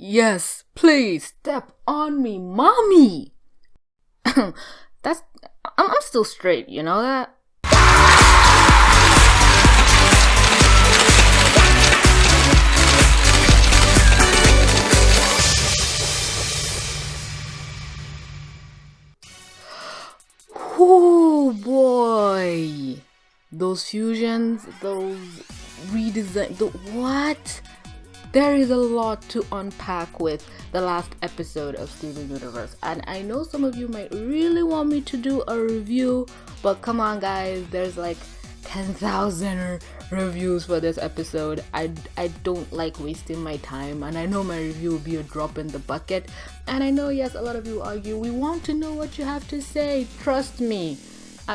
Yes, please step on me, mommy. That's I'm still straight, you know that? Oh boy. Those fusions, those redesign, what? There is a lot to unpack with the last episode of Steven Universe, and I know some of you might really want me to do a review, but come on guys, there's like 10,000 reviews for this episode. I don't like wasting my time, and I know my review will be a drop in the bucket, and I know, yes, a lot of you argue, we want to know what you have to say, trust me.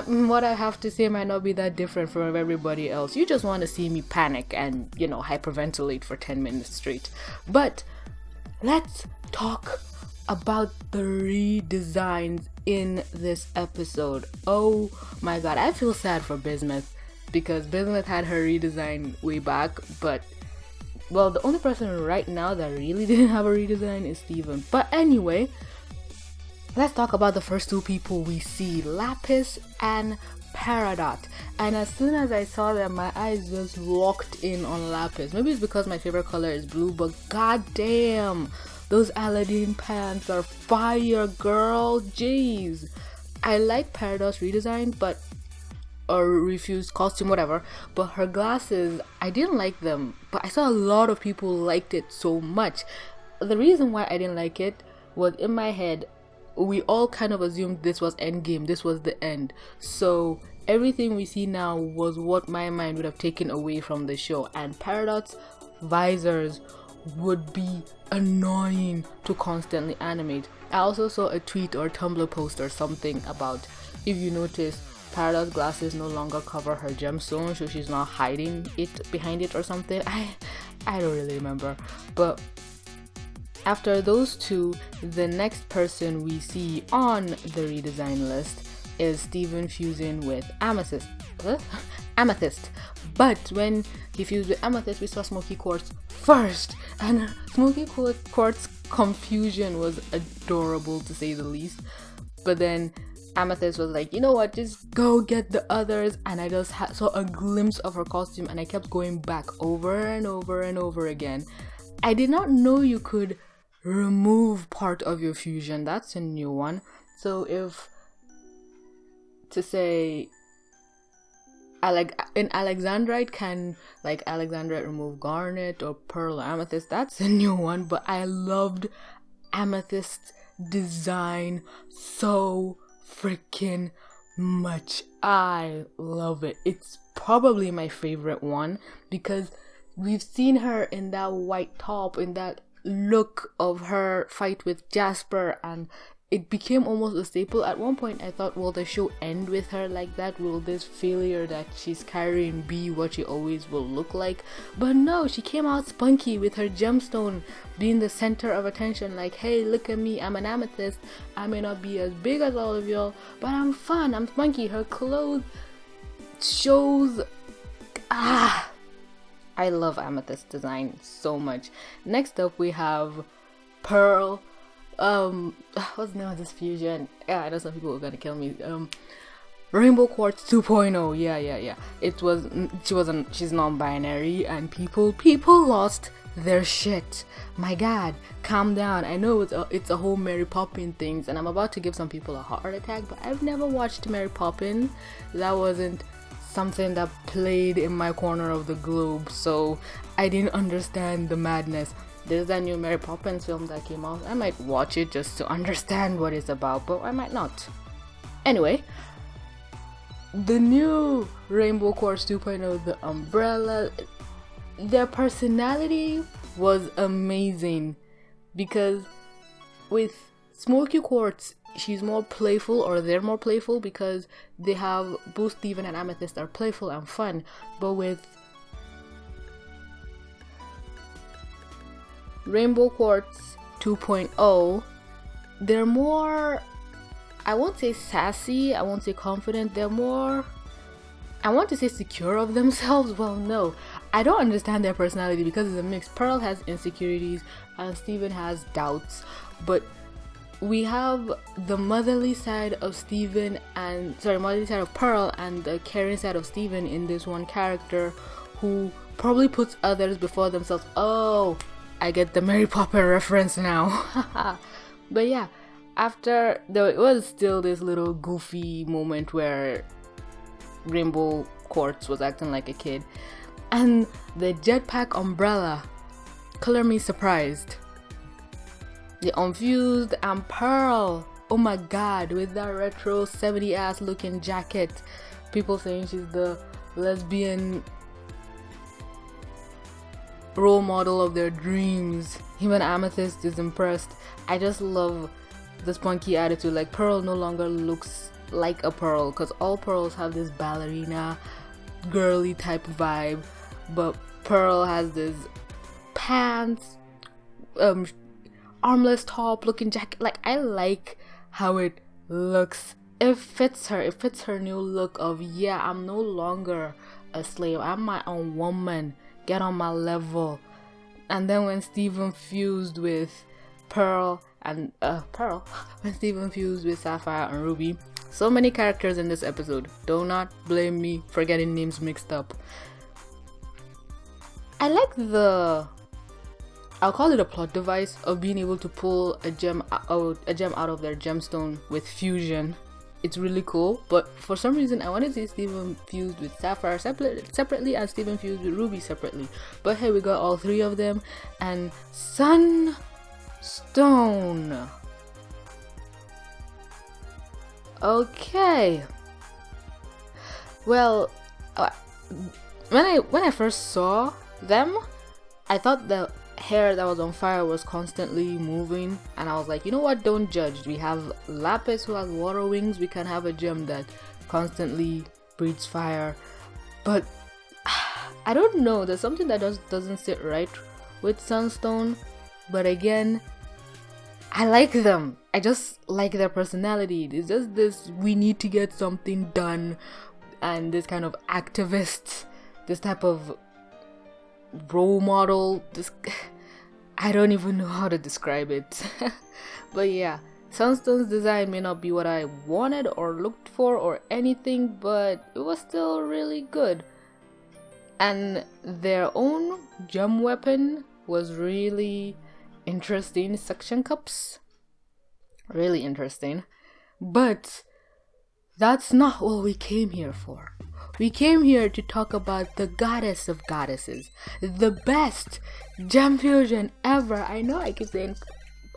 What I have to say might not be that different from everybody else. You just want to see me panic and, hyperventilate for 10 minutes straight. But let's talk about the redesigns in this episode. Oh my god, I feel sad for Bismuth because Bismuth had her redesign way back, but well, the only person right now that really didn't have a redesign is Steven. But anyway, let's talk about the first two people we see, Lapis and Peridot. And as soon as I saw them, my eyes just locked in on Lapis. Maybe it's because my favorite color is blue, but goddamn, those Aladdin pants are fire, girl. Jeez. I like Peridot's redesign, or refused costume, whatever, but her glasses, I didn't like them, but I saw a lot of people liked it so much. The reason why I didn't like it was, in my head, we all kind of assumed this was endgame, this was the end. So everything we see now was what my mind would have taken away from the show, and Peridot's visors would be annoying to constantly animate. I also saw a tweet or Tumblr post or something about, if you notice, Peridot's glasses no longer cover her gemstone, so she's not hiding it behind it or something. I don't really remember, but after those two, the next person we see on the redesign list is Steven fusing with Amethyst. Amethyst. But when he fused with Amethyst, we saw Smoky Quartz first, and Smoky Quartz confusion was adorable to say the least. But then Amethyst was like, you know what, just go get the others, and I just saw a glimpse of her costume, and I kept going back over and over and over again. I did not know you could remove part of your fusion. That's a new one. So if to say in Alexandrite, can like Alexandrite remove garnet or pearl or amethyst, that's a new one. But I loved Amethyst design so freaking much. I love it. It's probably my favorite one because we've seen her in that white top, in that look of her fight with Jasper, and it became almost a staple. At one point I thought, will the show end with her like that? Will this failure that she's carrying be what she always will look like? But no, she came out spunky with her gemstone being the center of attention, like, hey, look at me, I'm an amethyst. I may not be as big as all of y'all, but I'm fun, I'm spunky. Her clothes shows I love Amethyst design so much. Next up we have Pearl. What's the name of this fusion? Yeah, I know some people are gonna kill me. Rainbow Quartz 2.0. Yeah. She's non-binary, and people lost their shit. My god, calm down. I know it's a whole Mary Poppins things, and I'm about to give some people a heart attack, but I've never watched Mary Poppins. That wasn't something that played in my corner of the globe, so I didn't understand the madness. There's that new Mary Poppins film that came out. I might watch it just to understand what it's about, but I might not. Anyway, the new Rainbow Quartz 2.0, the umbrella, their personality was amazing, because with Smoky Quartz, she's more playful, or they're more playful, because they have both Steven and Amethyst are playful and fun. But with Rainbow Quartz 2.0, they're more, I won't say sassy, I won't say confident, they're more, I want to say secure of themselves. Well, no, I don't understand their personality because it's a mix. Pearl has insecurities and Steven has doubts, but we have the motherly side of Steven and motherly side of Pearl and the caring side of Steven in this one character who probably puts others before themselves. Oh, I get the Mary Poppins reference now. But yeah, after though it was still this little goofy moment where Rainbow Quartz was acting like a kid, and the jetpack umbrella color me surprised. The Unfused and Pearl, oh my god, with that retro 70s ass looking jacket. People saying she's the lesbian role model of their dreams. Even Amethyst is impressed. I just love the spunky attitude. Like, Pearl no longer looks like a Pearl, because all Pearls have this ballerina girly type vibe, but Pearl has this pants, armless top looking jacket. Like, I like how it looks. It fits her. It fits her new look of, yeah, I'm no longer a slave, I'm my own woman, get on my level. And then when Steven fused with Pearl and when Steven fused with Sapphire and Ruby, so many characters in this episode. Do not blame me for getting names mixed up. I like I'll call it a plot device of being able to pull a gem out of their gemstone with fusion. It's really cool, but for some reason I wanted to see Steven fused with Sapphire separately and Steven fused with Ruby separately. But hey, we got all three of them, and Sunstone. Okay. Well, when I first saw them, I thought the hair that was on fire was constantly moving, and I was like, you know what, don't judge. We have Lapis who has water wings, we can have a gem that constantly breathes fire. But I don't know, there's something that doesn't sit right with Sunstone. But again, I like them. I just like their personality. It's just this, we need to get something done, and this kind of activist, this type of role model, this I don't even know how to describe it. But yeah, Sunstone's design may not be what I wanted or looked for or anything, but it was still really good. And their own gem weapon was really interesting. Suction cups, really interesting. But that's not what we came here for. We came here to talk about the goddess of goddesses, the best gem fusion ever. I know I keep saying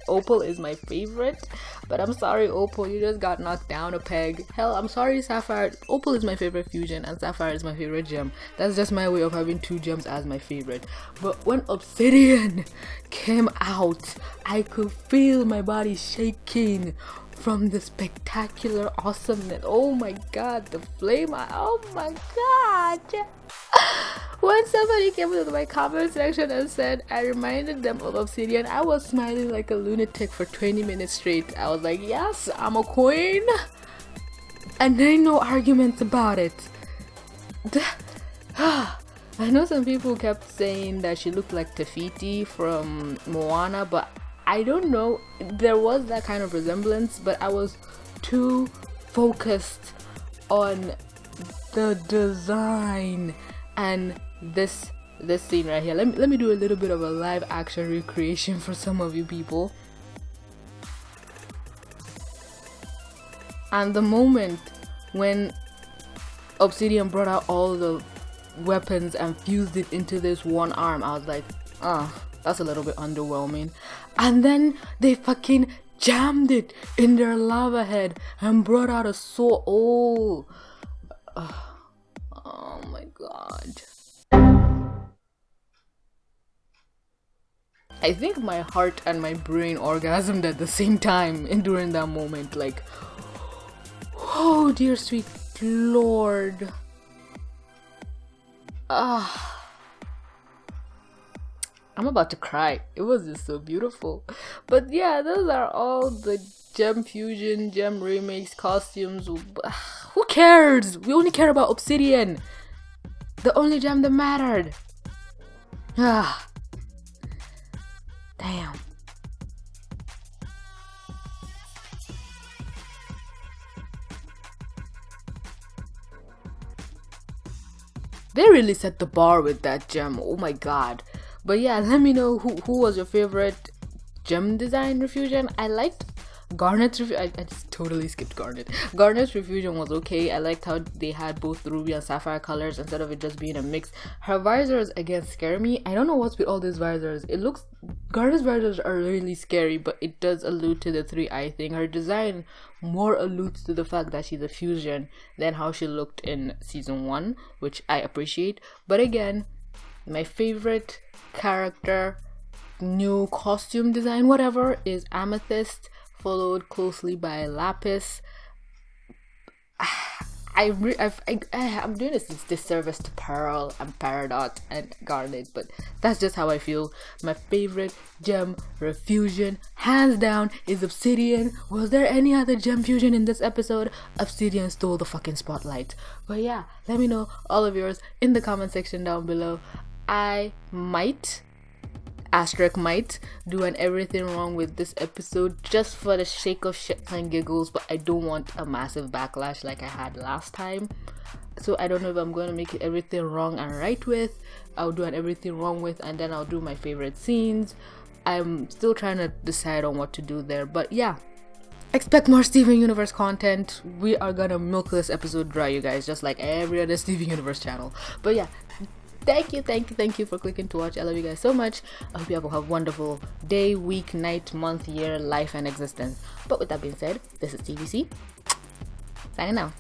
Opal is my favorite, but I'm sorry, Opal, you just got knocked down a peg. Hell, I'm sorry, Sapphire. Opal is my favorite fusion and Sapphire is my favorite gem. That's just my way of having two gems as my favorite. But when Obsidian came out, I could feel my body shaking from the spectacular awesomeness. Oh my god, the flame. Oh my god. When somebody came into my comment section and said I reminded them of Obsidian, I was smiling like a lunatic for 20 minutes straight. I was like, yes, I'm a queen, and there ain't no arguments about it. I know some people kept saying that she looked like Tafiti from Moana, but I don't know, there was that kind of resemblance, but I was too focused on the design and this scene right here. Let me do a little bit of a live action recreation for some of you people. And the moment when Obsidian brought out all the weapons and fused it into this one arm, I was like, that's a little bit underwhelming. And then they fucking jammed it in their lava head and brought out a sword. Oh my god. I think my heart and my brain orgasmed at the same time during that moment. Like, oh dear sweet lord. I'm about to cry. It was just so beautiful. But yeah, those are all the gem fusion, gem remakes, costumes. Who cares? We only care about Obsidian, the only gem that mattered. Ah, damn. They really set the bar with that gem. Oh my god. But yeah, let me know who was your favorite gem design refusion. I liked Garnet's I just totally skipped Garnet. Garnet's refusion was okay. I liked how they had both ruby and sapphire colors instead of it just being a mix. Her visors again scare me. I don't know what's with all these visors. It looks Garnet's visors are really scary, but it does allude to the 3-eye thing. Her design more alludes to the fact that she's a fusion than how she looked in season 1, which I appreciate. But again, my favorite character, new costume design, whatever, is Amethyst, followed closely by Lapis. I'm doing this disservice to Pearl and Peridot and Garnet, but that's just how I feel. My favorite gem refusion, hands down, is Obsidian. Was there any other gem fusion in this episode? Obsidian stole the fucking spotlight. But yeah, let me know all of yours in the comment section down below. I might do an everything wrong with this episode just for the sake of shits and giggles, but I don't want a massive backlash like I had last time. So I don't know if I'm going to make it everything wrong and right with. I'll do an everything wrong with, and then I'll do my favorite scenes. I'm still trying to decide on what to do there, but yeah, expect more Steven Universe content. We are gonna milk this episode dry, you guys, just like every other Steven Universe channel. But yeah, thank you for clicking to watch. I love you guys so much. I hope you have a wonderful day, week, night, month, year, life, and existence. But with that being said, this is TVC signing out.